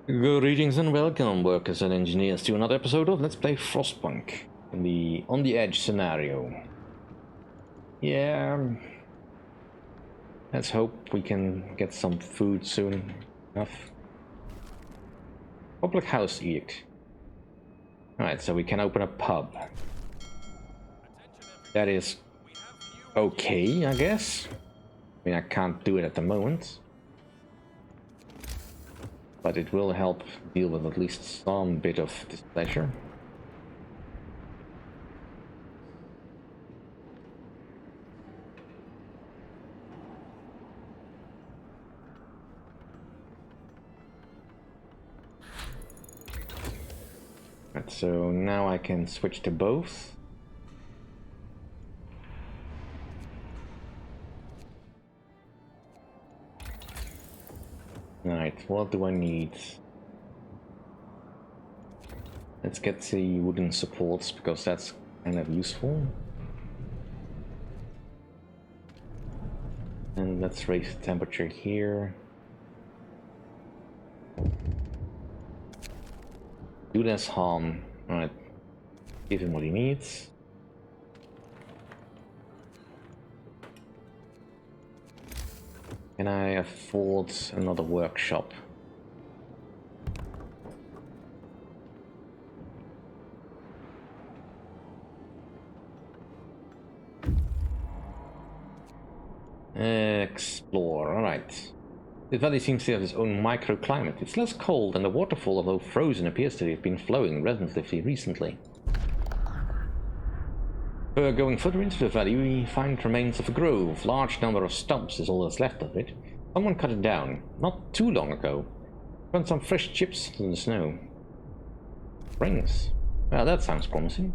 Greetings and welcome, workers and engineers, to another episode of Let's Play Frostpunk in the On the Edge scenario. Yeah, let's hope we can get some food soon enough. Public house edict. Alright, so we can open a pub. That is okay, I guess. I mean, I can't do it at the moment. But it will help deal with at least some bit of displeasure. Right, so now I can switch to both. Right, what do I need? Let's get the wooden supports, because that's kind of useful. And let's raise the temperature here. Do less harm. Alright, give him what he needs. Can I afford another workshop? Explore, alright. The valley seems to have its own microclimate. It's less cold, and the waterfall, although frozen, appears to have been flowing relatively recently. Going further into the valley, we find remains of a grove. Large number of stumps is all that's left of it. Someone cut it down, not too long ago. Found some fresh chips in the snow. Springs. Well, that sounds promising.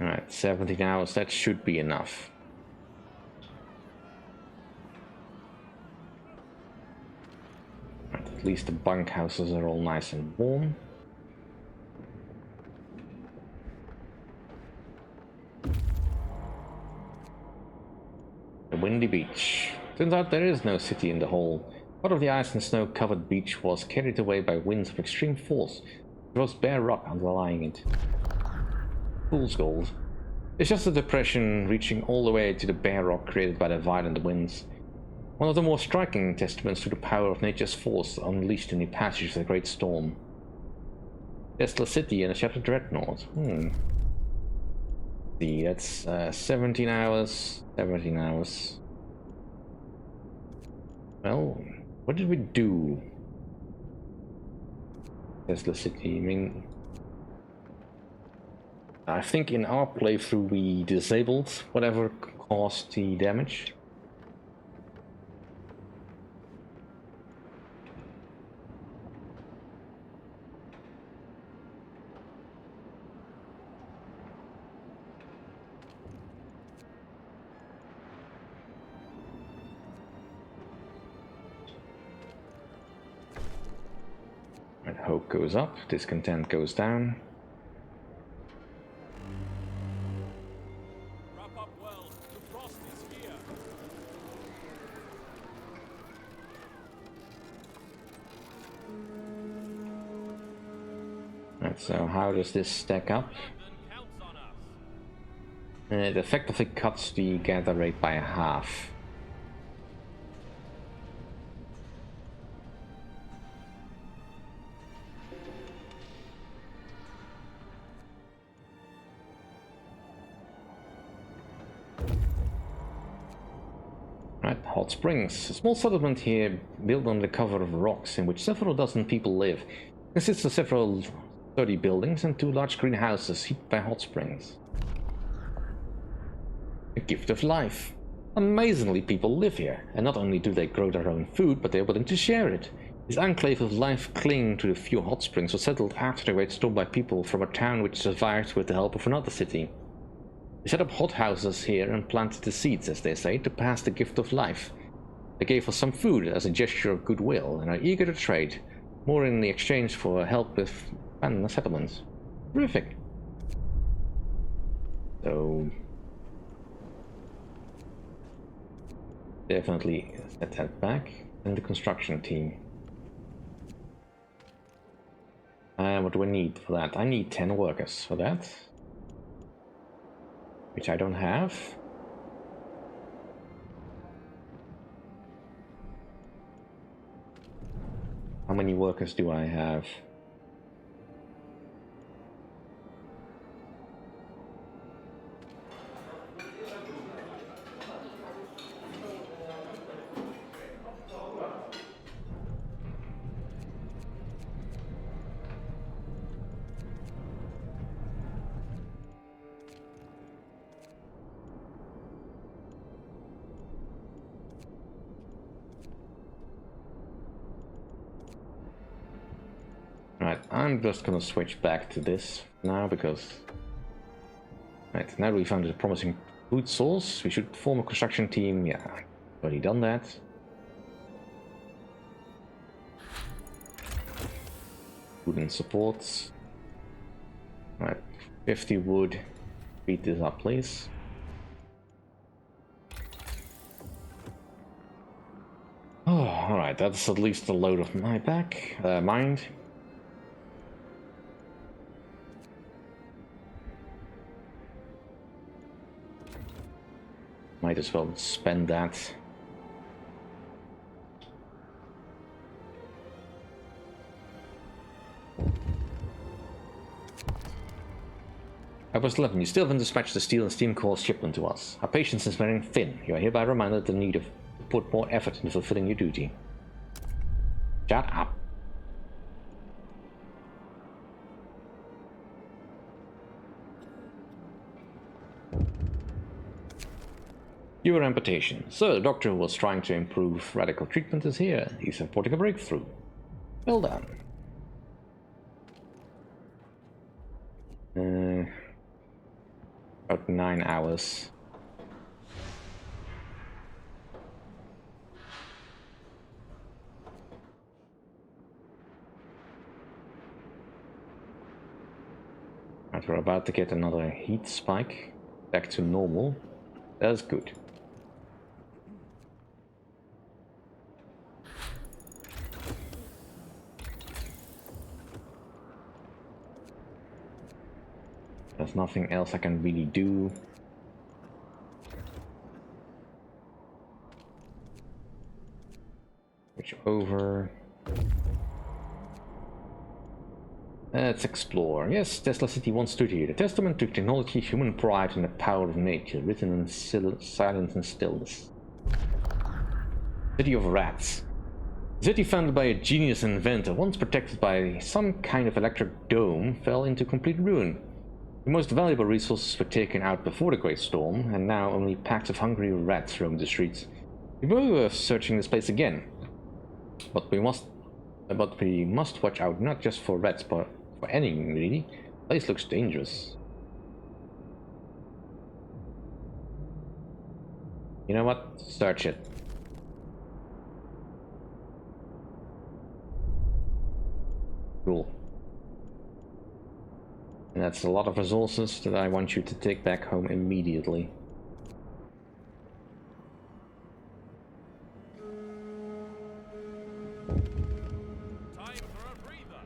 Alright, 17 hours, that should be enough. Right, at least the bunkhouses are all nice and warm. The windy beach. Turns out there is no city in the hole. Part of the ice and snow covered beach was carried away by winds of extreme force. There was bare rock underlying it. Fool's gold. It's just a depression reaching all the way to the bare rock created by the violent winds. One of the more striking testaments to the power of nature's force unleashed in the passage of the great storm. Desolate city and a shattered dreadnought. See, that's 17 hours. 17 hours. Well, what did we do? Desolate city, I mean... I think in our playthrough we disabled whatever caused the damage. And hope goes up, discontent goes down. So how does this stack up? It effectively cuts the gather rate by half. Right, hot springs. A small settlement here built on the cover of rocks in which several dozen people live. Consists of several sturdy buildings and 2 large greenhouses heated by hot springs. A gift of life. Amazingly, people live here, and not only do they grow their own food, but they are willing to share it. This enclave of life clinging to the few hot springs was settled after the great storm by people from a town which survived with the help of another city. They set up hothouses here and planted the seeds, as they say, to pass the gift of life. They gave us some food as a gesture of goodwill and are eager to trade. More in the exchange for help with abandoned settlements. Terrific. So definitely set that back. And the construction team. What do I need for that? I need 10 workers for that. Which I don't have. How many workers do I have? Right, I'm just gonna switch back to this now because... Right, now that we found a promising food source, we should form a construction team. Yeah, already done that. Wooden supports. Right, 50 wood. Beat this up, please. Oh, alright, that's at least a load of my back. Mind. Might as well spend that. Outpost 11, you still haven't dispatched the steel and steam core shipment to us. Our patience is wearing thin. You are hereby reminded of the need to put more effort into fulfilling your duty. Shut up. Your amputation. So, the doctor who was trying to improve radical treatment is here. He's reporting a breakthrough. Well done. About 9 hours. Right, we're about to get another heat spike. Back to normal. That's good. There's nothing else I can really do. Switch over. Let's explore. Yes, Tesla City once stood here. A testament to technology, human pride, and the power of nature, written in silence and stillness. City of Rats. The city founded by a genius inventor, once protected by some kind of electric dome, fell into complete ruin. The most valuable resources were taken out before the Great Storm, and now only packs of hungry rats roam the streets. We were searching this place again, but we must watch out not just for rats, but for anything really. The place looks dangerous. You know what? Search it. Cool. And that's a lot of resources that I want you to take back home immediately.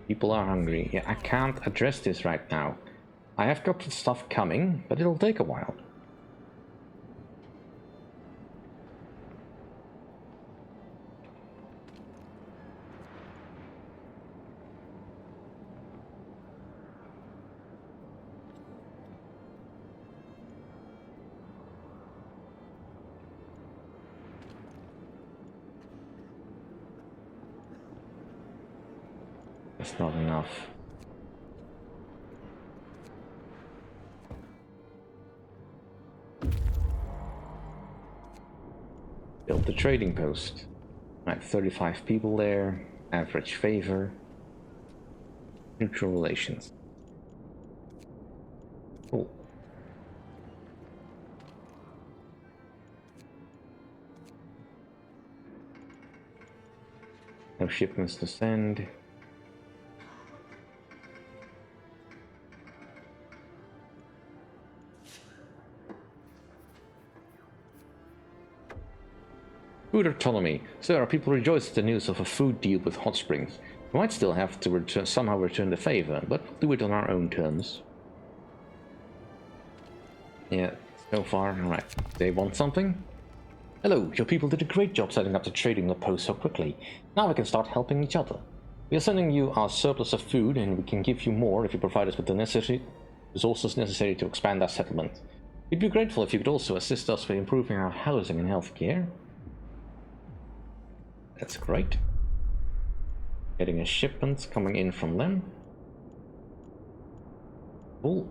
People are hungry. Yeah, I can't address this right now. I have got stuff coming, but it'll take a while. That's not enough. Build the trading post. Right, 35 people there. Average favor. Neutral relations. Cool. No shipments to send. Food autonomy. So our people rejoice at the news of a food deal with Hot Springs. We might still have to somehow return the favor, but we'll do it on our own terms. Yeah, so far, alright. They want something? Hello, your people did a great job setting up the trading post so quickly. Now we can start helping each other. We are sending you our surplus of food, and we can give you more if you provide us with the necessary resources necessary to expand our settlement. We'd be grateful if you could also assist us with improving our housing and healthcare. That's great. Getting a shipment coming in from them. Cool.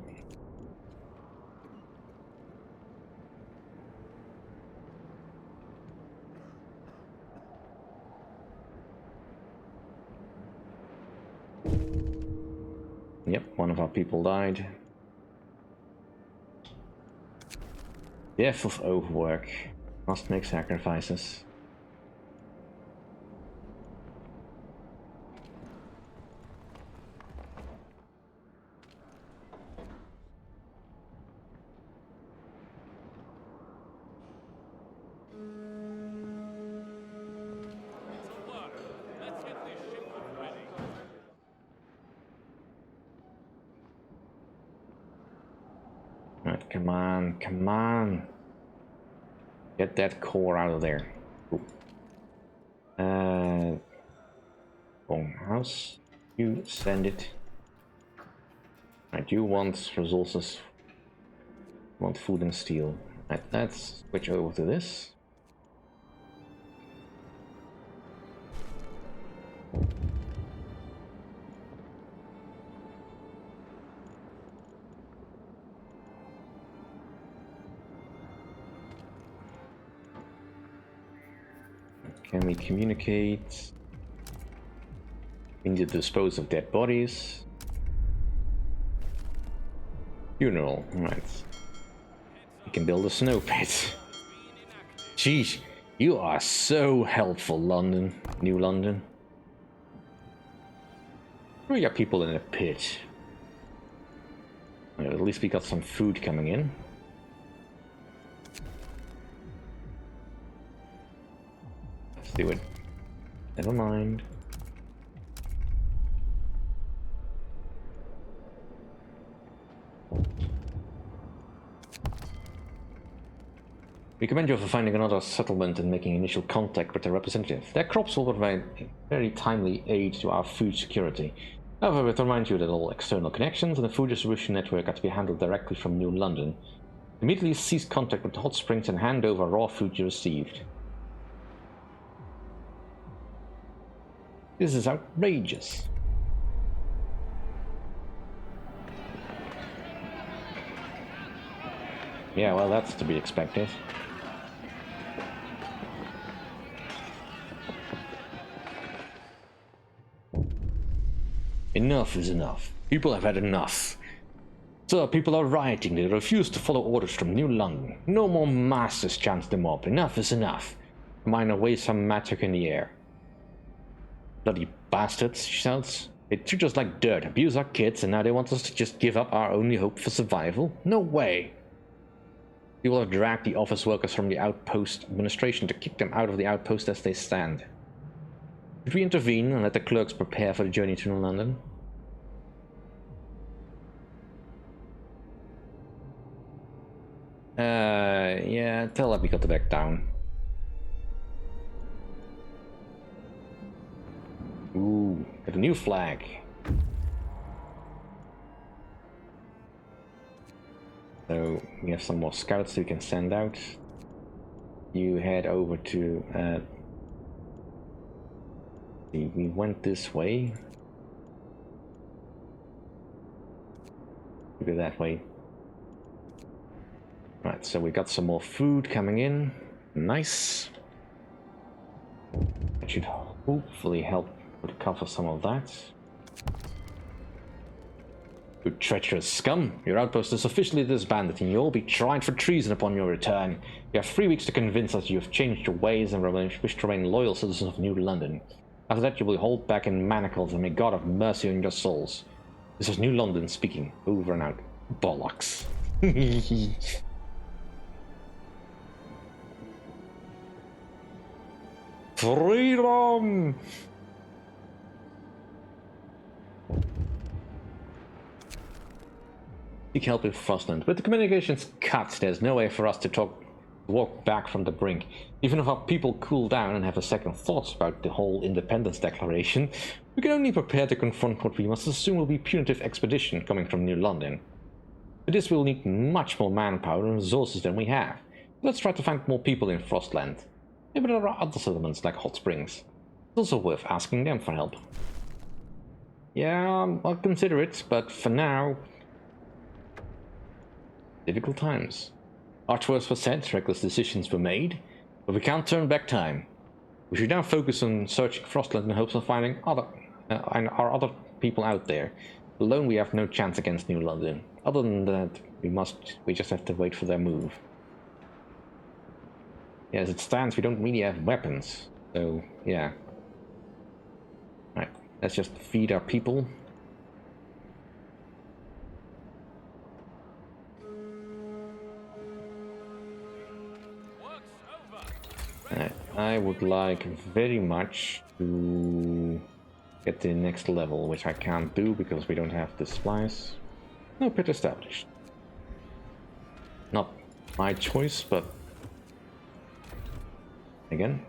Yep, one of our people died. Death of overwork. Must make sacrifices. Right, come on, come on. Get that core out of there. Bone house. You send it. Right, you want resources. You want food and steel. Right, let's switch over to this. Can we communicate? We need to dispose of dead bodies. Funeral, right. We can build a snow pit. Jeez, you are so helpful, London. New London. Throw your people in a pit. Well, at least we got some food coming in. Let's do it. Never mind. We commend you for finding another settlement and making initial contact with the representative. Their crops will provide very timely aid to our food security. However, we remind you that all external connections and the food distribution network are to be handled directly from New London. Immediately cease contact with the Hot Springs and hand over raw food you received. This is outrageous. Yeah, well, that's to be expected. Enough is enough. People have had enough. Sir, people are rioting. They refuse to follow orders from New London. No more masters chant them up. Enough is enough. A minor waves some magic in the air. Bloody bastards, she shouts. They treat us like dirt, abuse our kids, and now they want us to just give up our only hope for survival? No way! People have dragged the office workers from the outpost administration to kick them out of the outpost as they stand. Should we intervene and let the clerks prepare for the journey to New London? Yeah, tell Abby to back down. Ooh, got a new flag. So we have some more scouts we can send out. You head over to we went this way. Maybe that way. Right, so we got some more food coming in. Nice. That should hopefully help cover some of that. You treacherous scum! Your outpost is officially disbanded and you'll be tried for treason upon your return. You have 3 weeks to convince us you have changed your ways and wish to remain loyal citizens of New London. After that you will hold back in manacles and may God have mercy on your souls. This is New London speaking. Over and out. Bollocks. Freedom! Seek help with Frostland. With the communications cut, there's no way for us to walk back from the brink. Even if our people cool down and have a second thoughts about the whole independence declaration, we can only prepare to confront what we must assume will be punitive expedition coming from New London. For this we'll need much more manpower and resources than we have. Let's try to find more people in Frostland. Maybe there are other settlements like Hot Springs. It's also worth asking them for help. Yeah, I'll consider it, but for now... difficult times. Harsh words were said, reckless decisions were made, but we can't turn back time. We should now focus on searching Frostland in hopes of finding our other people out there. Alone we have no chance against New London. Other than that, we just have to wait for their move. Yeah, as it stands, we don't really have weapons, so yeah. Right, let's just feed our people. I would like very much to get to the next level, which I can't do because we don't have the supplies. No pit established. Not my choice, but again.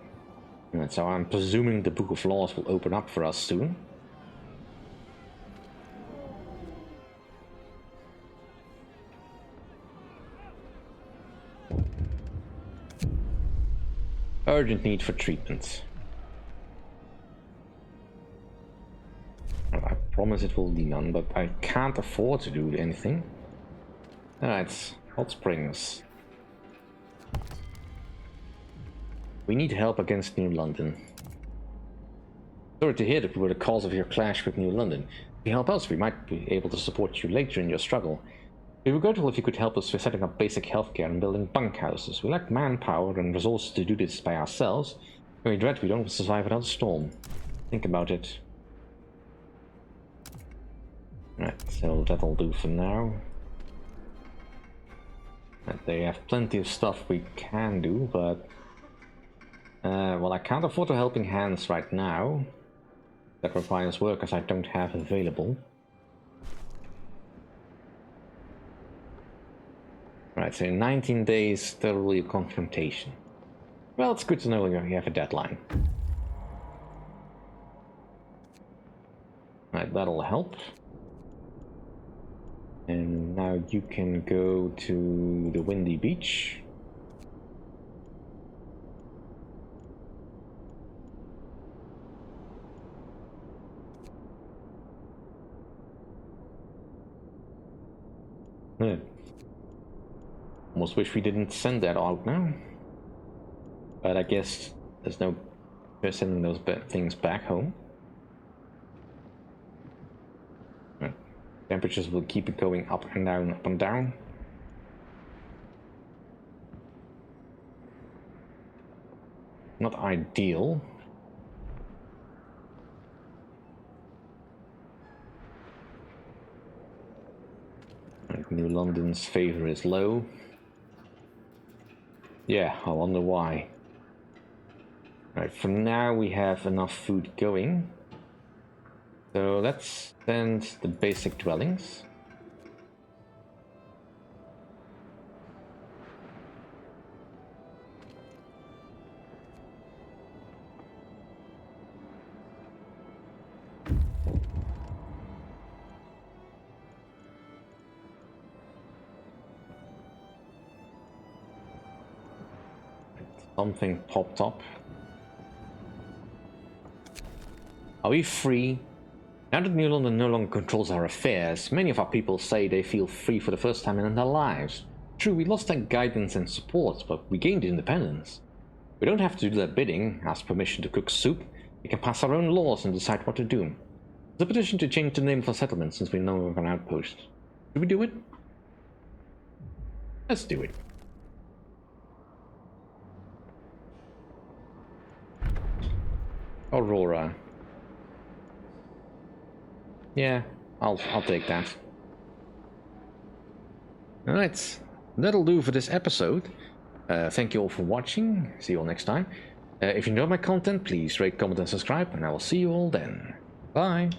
And so I'm presuming the Book of Laws will open up for us soon. Urgent need for treatment. I promise it will be none, but I can't afford to do anything. Alright, Hot Springs. We need help against New London. Sorry to hear that we were the cause of your clash with New London. If you help us, we might be able to support you later in your struggle. We would be grateful if you could help us with setting up basic healthcare and building bunkhouses. We lack manpower and resources to do this by ourselves, and we dread we don't survive without a storm. Think about it. Right, so that'll do for now. Right, they have plenty of stuff we can do, but... well, I can't afford a helping hands right now. That requires workers I don't have available. Right, so in 19 days there will be a confrontation. Well, it's good to know you have a deadline. Right, that'll help. And now you can go to the Windy Beach. Yeah. Almost wish we didn't send that out now. But I guess there's no sending those things back home. Right. Temperatures will keep it going up and down, up and down. Not ideal. Right, New London's favor is low. Yeah, I wonder why. Right, for now we have enough food going. So let's send the basic dwellings. Something popped up. Are we free? Now that New London no longer controls our affairs, many of our people say they feel free for the first time in their lives. True, we lost their guidance and support, but we gained independence. We don't have to do their bidding, ask permission to cook soup. We can pass our own laws and decide what to do. There's a petition to change the name of our settlement since we no longer have an outpost. Should we do it? Let's do it. Aurora. Yeah, I'll take that. Alright, that'll do for this episode. Thank you all for watching. See you all next time. If you enjoyed my content, please rate, comment, and subscribe, and I will see you all then. Bye!